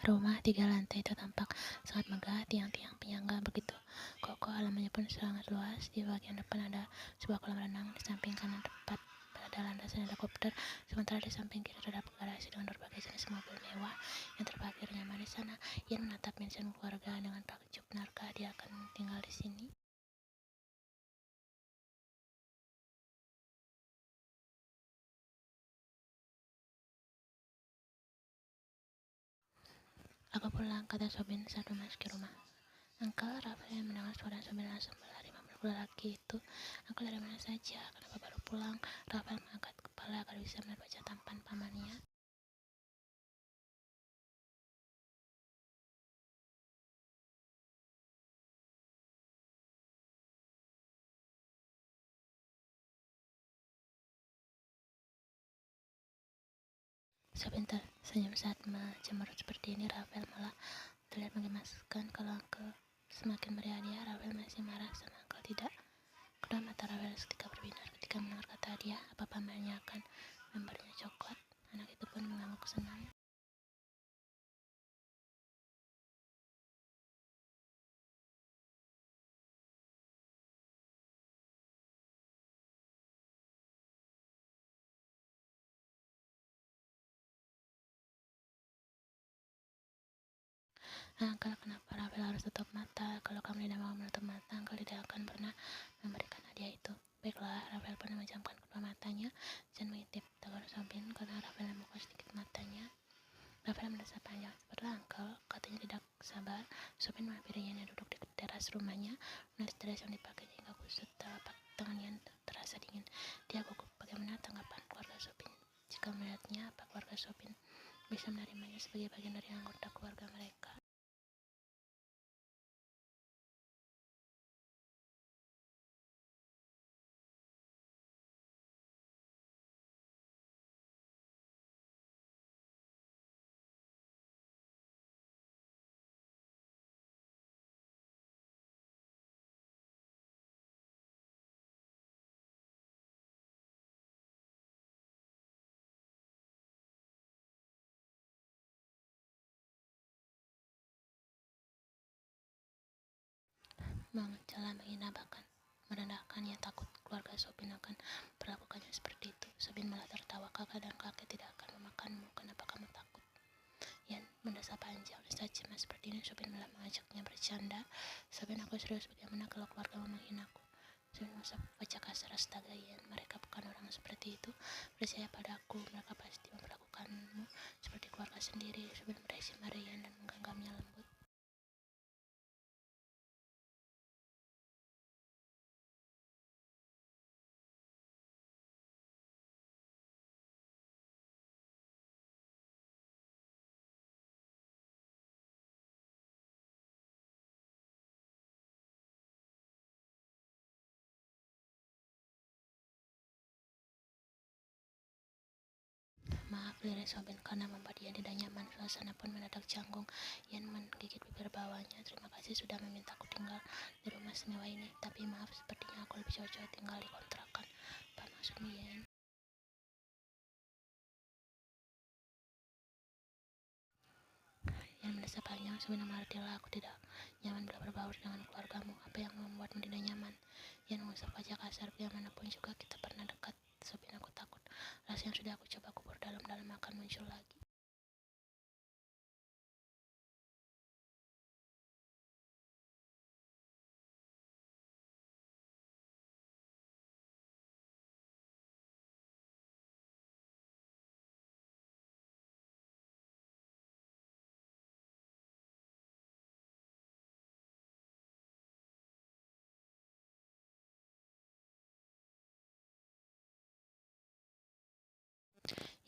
Rumah 3 lantai itu tampak sangat megah, tiang-tiang penyangga begitu kokoh, halamannya pun sangat luas. Di bagian depan ada sebuah kolam renang, di samping kanan tepat pada landasan helikopter, sementara di samping kiri terdapat garasi dengan berbagai jenis mobil mewah yang terparkir nyaman di sana. Ian menatap mansion keluarga dengan takjub. Benarkah dia akan tinggal di sini? Aku pulang, kata Sobin saat memasuki rumah. Uncle, Rafael mendengar suara Sobin langsung berlari memeluk lelaki itu. Uncle, dari mana saja? Kenapa baru pulang? Rafael mengangkat kepala agar bisa melihat wajah tampan pamannya. Sobin tersenyum saat cemberut seperti ini. Rafael malah terlihat menggemaskan. Kalau Uncle semakin meriah, Rafael masih marah sama Uncle. Tidak. Kedua mata Rafael seketika berbinar ketika mendengar kata dia. Apa pamannya akan memberinya coklat? Anak itu pun mengangguk senang. Uncle, kenapa Rafael harus tutup mata? Kalau kamu tidak mau menutup mata, Uncle tidak akan pernah memberikan hadiah itu. Baiklah, Rafael pun memejamkan kedua matanya dan mengintip tegur Sobin karena Rafael membuka sedikit matanya. Rafael mendesah panjang. Cepatlah, Uncle, katanya tidak sabar. Sobin menghampiri Ian yang duduk di teras rumahnya, melihat dress yang dipakainya hingga kusut. Telapak tangan Ian terasa dingin. Dia gugup. Bagaimana tanggapan keluarga Sobin? Jika melihatnya, apa keluarga Sobin bisa menerimanya sebagai bagian dari anggota keluarga mereka? Mencela, menghina, bahkan merendahkan. Ia takut keluarga Sobin akan perlakukannya seperti itu. Sobin malah tertawa. Kakak dan kakek tidak akan memakanmu. Kenapa kamu takut? Ian mendesah panjang. Saat cemas seperti ini, Sobin malah mengajaknya bercanda. Sobin, aku serius. Bagaimana kalau keluargamu menghinaku? Sobin mengusap wajah kasar. Astaga, Ian, mereka bukan orang seperti itu. Percaya padaku, mereka pasti memperlakukanmu seperti keluarga sendiri. Sobin bereaksi marah Ian dan menggenggamnya lembut. Maaf, lirik Sobin karena membuat Ian tidak nyaman. Suasana pun mendadak canggung. Ian menggigit bibir bawahnya. Terima kasih sudah memintaku tinggal di rumah semewah ini. Tapi maaf, sepertinya aku lebih cocok tinggal di kontrakan. Apa maksudmu, Ian? Ian mendesah panjang. Sobin, mengertilah, aku tidak nyaman bila berbaur dengan keluargamu. Apa yang membuatmu tidak nyaman? Ian mengusap wajah kasar. Bagaimanapun juga kita pernah dekat. Sobin, aku takut rasa yang sudah aku coba kubur dalam-dalam akan muncul lagi.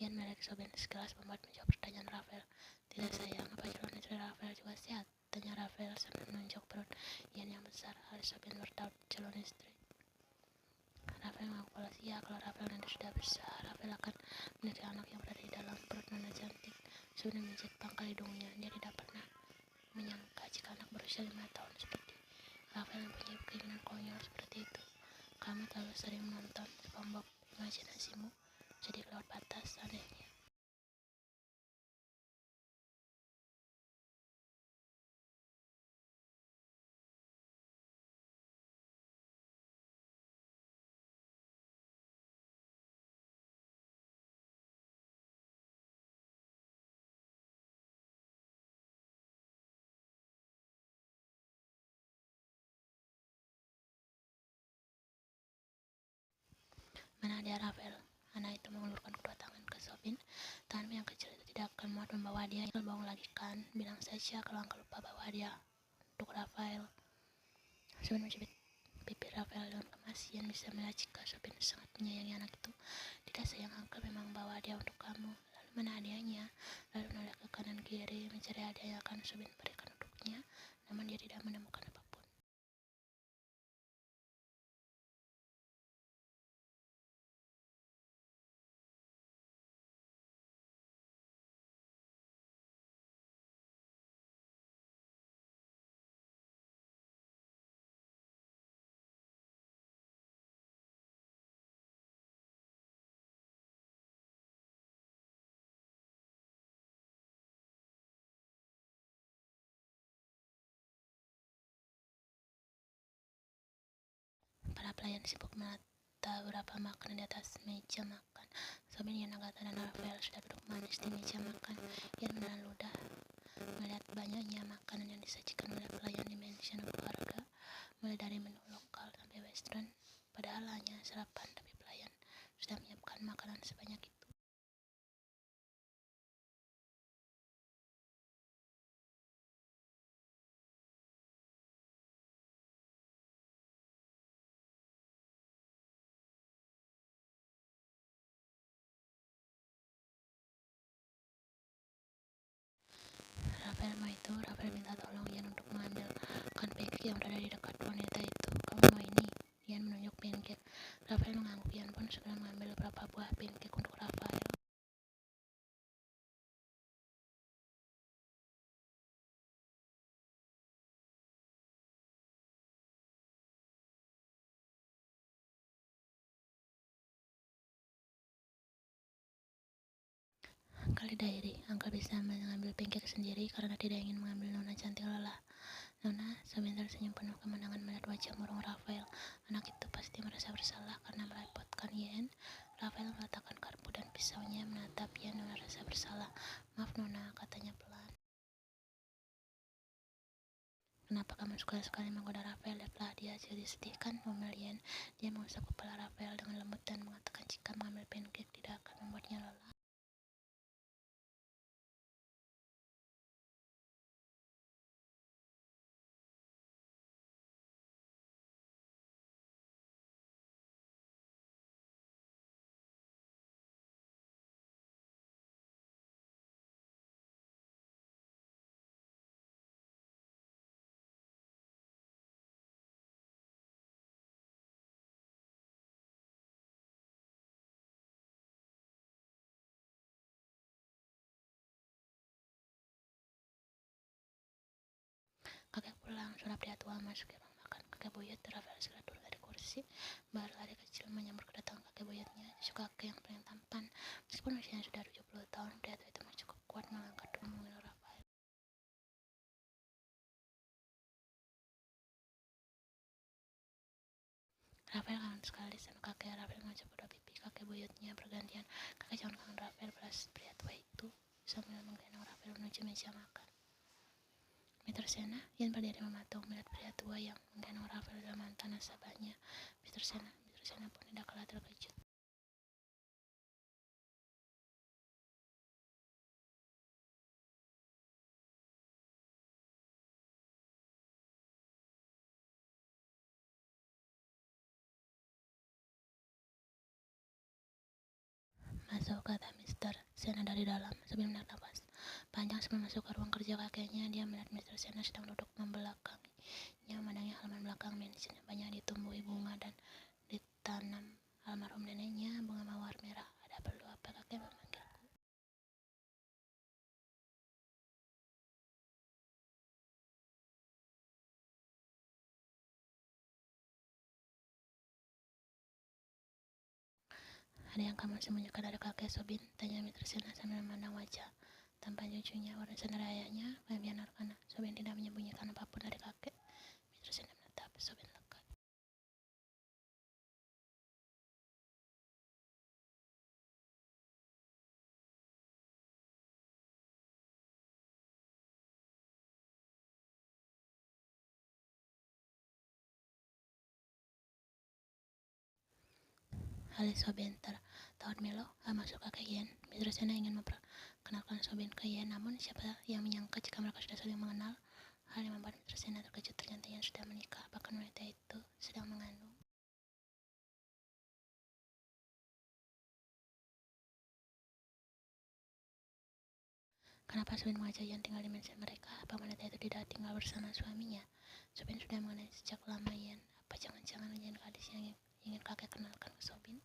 Ian melirik Sobin sekelas membuat menjawab pertanyaan Rafael. Tidak, sayang, apa calon istri Rafael juga sehat? Tanya Rafael sambil menunjuk perut Ian yang besar. Alis Sobin bertaut calon istri. Rafael mengaku polos. Iya, kalau Rafael nanti sudah besar, Rafael akan menjadi anak yang berada di dalam perut nona cantik. Sobin memijit pangkal hidungnya. Dia tidak pernah menyangka jika anak berusia 5 tahun seperti Rafael mempunyai keinginan konyol seperti itu. Kamu terlalu sering menonton SpongeBob. Imajinasimu jadi kelewat batas, anehnya. Mana dia Rafael? Ana itu mengulurkan kedua tangan ke Sobin. Tanganmu yang kecil itu tidak akan muat membawa dia. Angkel bangun lagi kan? Bilang saja kalau Angkel lupa bawa dia. Untuk Rafael. Sobin mencubit pipi Rafael dengan kemasian, bisa melihat jika Sobin sangat menyayangi anak itu. Tidak sayang, Angkel memang bawa dia untuk kamu. Lalu mana hadiahnya? Lalu menoleh ke kanan kiri mencari hadiah yang akan Sobin berikan untuknya, namun dia tidak menemukan apapun. Para pelayan sibuk menata beberapa makanan di atas meja makan. Sobin, Ian, Agatha, dan Rafael sudah duduk manis di meja makan. Ian menelan ludah melihat banyaknya makanan yang disajikan oleh pelayan di mansion keluarga, mulai dari menu lokal sampai western. Padahal hanya sarapan, tapi pelayan sudah menyiapkan makanan sebanyak itu. Rafael mau itu. Rafael minta tolong Ian untuk mengambilkan pancake yang berada di dekat wanita itu. Kamu mau ini? Ian menunjuk pancake. Rafael mengangguk. Ian pun segera mengambil beberapa buah pancake untuk Rafael. Angkel tidak iri. Angkel bisa mengambil pancake sendiri karena tidak ingin mengambil Nona cantik lelah. Nona sambil tersenyum penuh kemenangan melihat wajah murung Rafael. Anak itu pasti merasa bersalah karena merepotkan Ian. Rafael meletakkan karpu dan pisaunya menatap Ian dengan rasa bersalah. Maaf Nona, katanya pelan. Kenapa kamu suka sekali menggoda Rafael? Lihatlah dia jadi sedih kan, ngomel Ian. Dia mengusap kepala Rafael dengan lembut dan mengatakan jika mengambil pancake tidak akan membuatnya lelah. Kakek pulang, surat pria tua masuk ke ruang makan. Kakek buyut, Rafael segera turun dari kursi, berlari kecil menyambut kedatangan kakek buyutnya, cucu kakek yang paling tampan. Meskipun usianya sudah 70 tahun, pria tua itu masih cukup kuat melangkah dan memanggil Rafael. Rafael kangen sekali sama kakek. Rafael mengajak kedua pipi kakek buyutnya bergantian. Kakek jangan kangen Rafael, balas pria tua itu sambil menggendong Rafael menuju meja makan. Mr. Sena, Ian berdiri mematung melihat pria tua yang menggendong Rafael dalam mantan nasabahnya. Mr. Sena pun tidak kalah terkejut. Masuk, kata Mr. Sena dari dalam sambil menarik nafas panjang sebelum masuk ke ruang kerja kakeknya. Dia melihat Mr. Sena sedang duduk membelakanginya, memandangi halaman belakang mansion yang banyak ditumbuhi bunga dan ditanam almarhum neneknya, bunga mawar merah. Ada perlu apa kakek memanggilku? Ada yang kamu sembunyikan dari kakek, Sobin? Tanya Mr. Sena sambil memandang wajah tampan cucunya, warisan dari ayahnya, Fabian Arcana. Sobin tidak menyembunyikan apapun dari kakek. Mr. Sena menatap Sobin lekat. Halo Sobenter, tahun Melo masuk ke Yen. Mr. Sena ingin memperkenalkan Soben ke Yen, namun siapa yang menyangka jika mereka sudah saling mengenal. Hal yang membuat Mr. Sena terkejut, ternyata Yen sudah menikah, bahkan wanita itu sedang mengandung. Kenapa Soben mengajak Yen tinggal di mansion mereka? Apa wanita itu tidak tinggal bersama suaminya? Soben sudah mengenai sejak lama Yen. Apa jangan-jangan Yen gadis yang ingin kakek kenalkan ke Soben?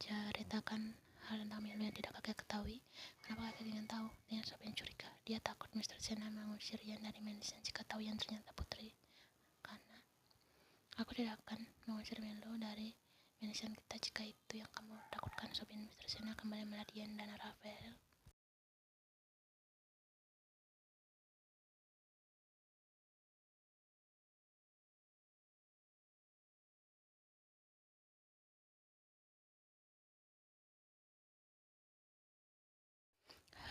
Ceritakan hal tentang Milo yang tidak kakek ketahui. Kenapa kakek ingin tahu? Tanya Soben curiga. Dia takut Mr. Sena mengusir Yen dari mansion jika tahu Yen ternyata putri. Karena aku tidak akan mengusir Milo dari mansion kita jika itu yang kamu takutkan. Soben. Mr. Sena kembali melihat Yen dan Rafael.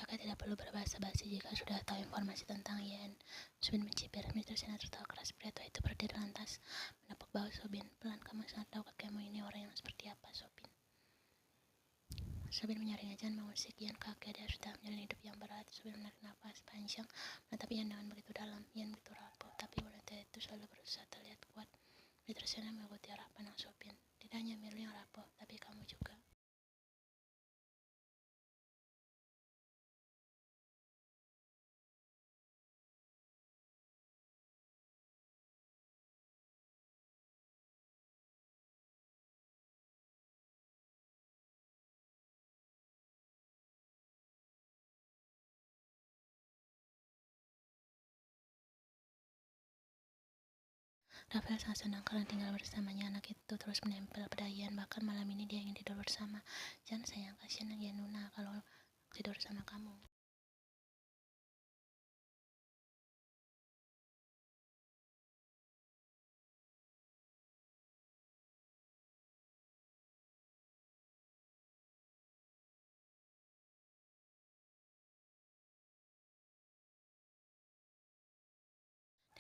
Kakak tidak perlu berbahasa basi jika sudah tahu informasi tentang Yen. Soben mencibir. Mr. Sena tertawa keras. Pria tua itu berdiri lantas menepuk bahu Soben. Pelan, kamu sangat tahu kakekmu ini orang yang seperti apa, Soben. Soben menyaring jangan mengusik Yen kakek. Dia sudah menjalani hidup yang berat. Soben menarik nafas panjang, menatap Yen dengan begitu dalam. Yen begitu rapuh, tapi wanita itu selalu berusaha terlihat kuat. Mr. Sena mengikuti arah pandang Soben. Tidak hanya Milo yang rapuh, tapi kamu juga. Rafael sangat senang karena tinggal bersamanya. Anak itu terus menempel pada Yen. Bahkan malam ini dia ingin tidur bersama. Jangan sayang, kasihan Yen Nuna kalau tidur sama kamu.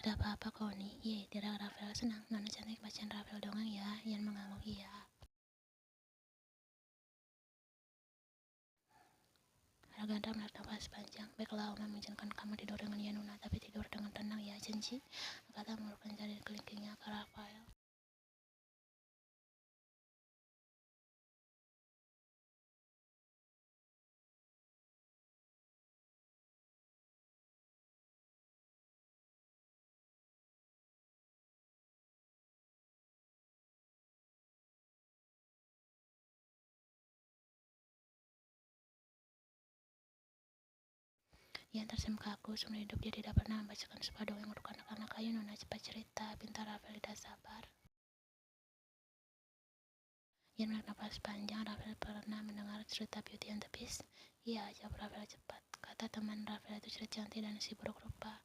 Tidak apa-apa Koni. Ye, tidak. Rafael senang. Nona cantik bacaan Rafael dongeng ya. Yen mengangguk iya. Raganda menarik nafas panjang. Baiklah, Oma mengizinkan kamu tidur dengan Yen Nuna, tapi tidur dengan tenang ya, janji. Kata menurunkan jari kelingkingnya ke Rafael. Yen tersenyum kaku. Seumur hidup dia tidak pernah membacakan sebuah dongeng untuk anak-anak. Ayo Nona, cepat cerita. Pintar Rafael tidak sabar. Yen menarik nafas panjang. Rafael pernah mendengar cerita Beauty and the Beast? Iya, jawab Rafael cepat. Kata teman Rafael itu cerita cantik dan si buruk rupa.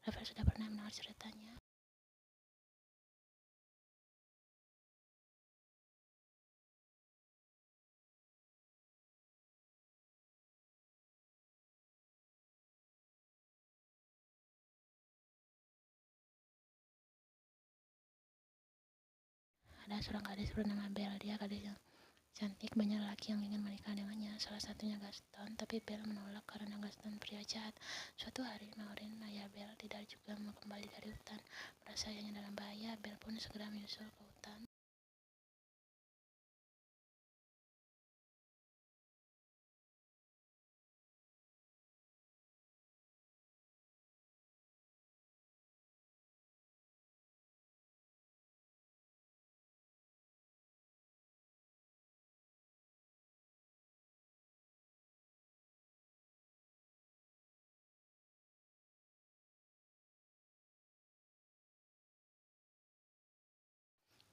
Rafael sudah pernah mendengar ceritanya. Ada seorang gadis bernama Belle. Dia gadis yang cantik, banyak lelaki yang ingin menikah dengannya. Salah satunya Gaston, tapi Belle menolak karena Gaston pria jahat. Suatu hari, Maureen, ayah Belle, tidak juga kembali dari hutan. Merasa ayahnya dalam bahaya, Belle pun segera menyusul ke hutan.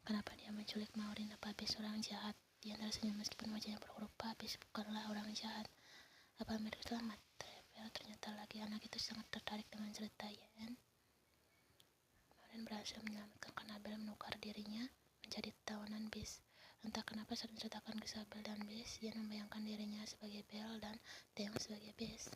Kenapa dia menculik Maureen? Apa habis orang jahat? Ian tersenyum meskipun wajahnya buruk rupa. Bis bukanlah orang jahat. Apa Amir selamat? Rafael ternyata lagi anak itu sangat tertarik dengan cerita Ian. Kemarin berhasil menyelamatkan Kanabel menukar dirinya menjadi tawanan bis. Entah kenapa saat menceritakan kisah Bel dan bis, Ian membayangkan dirinya sebagai Bel dan Taeyong sebagai bis.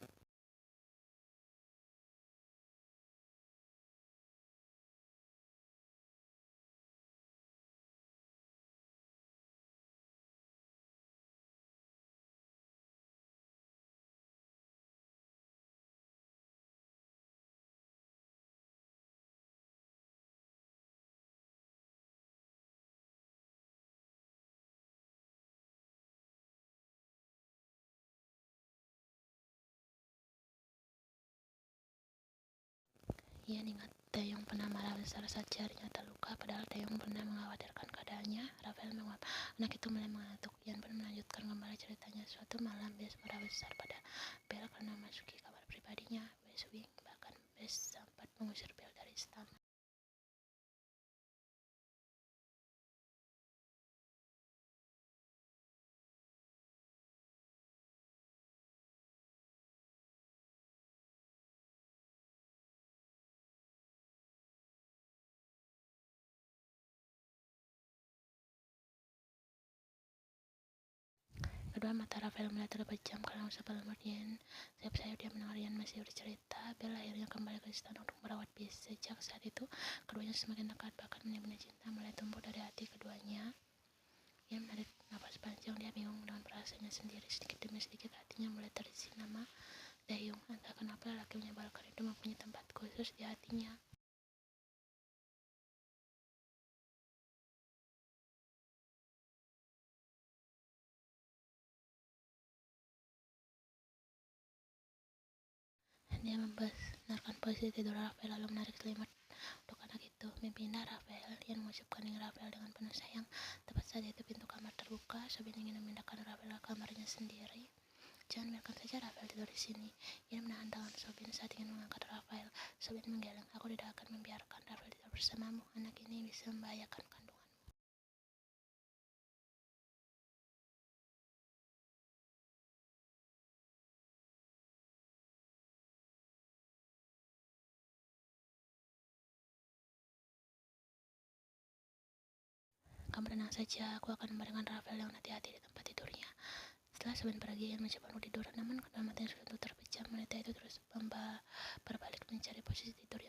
Ian ingat Taeyong pernah marah besar saat jarinya terluka, padahal Taeyong pernah mengkhawatirkan keadaannya. Rafael menguap. Anak itu mulai mengantuk. Ian pun melanjutkan kembali ceritanya. Suatu malam, Bes marah besar pada Bel karena memasuki kamar pribadinya. West Wing, bahkan Bes sempat mengusir Bel dari istana. Kedua mata Rafael melihat terpejam karena usaha lemah Ian. Sayap-sayap dia mendengar Ian masih bercerita. Bel akhirnya kembali ke istana untuk merawat Bis. Sejak saat itu, keduanya semakin dekat, bahkan benih-benih cinta mulai tumbuh dari hati keduanya. Ian menarik napas panjang, dia bingung dengan perasaannya sendiri. Sedikit demi sedikit hatinya mulai terisi nama Daehyung. Entah kenapa lelaki menyebalkan itu mempunyai tempat khusus di hatinya. Dia membenarkan posisi tidur Rafael lalu menarik selimut untuk anak itu. Mimpi indah Rafael. Ian mengusap kening Rafael dengan penuh sayang. Tepat saat itu pintu kamar terbuka. Sobin ingin memindahkan Rafael ke kamarnya sendiri. Jangan biarkan saja Rafael tidur di sini. Ian menahan tangan Sobin saat ingin mengangkat Rafael. Sobin menggeleng. Aku tidak akan membiarkan Rafael tidur bersamamu. Anak ini bisa membahayakan kandungan. Kamu tenang saja, aku akan membaringkan Rafael yang hati-hati di tempat tidurnya. Setelah Sobin pergi, Ian mencoba untuk tidur, namun kedua matanya sudah terpejam. Wanita itu terus berbalik mencari posisi tidur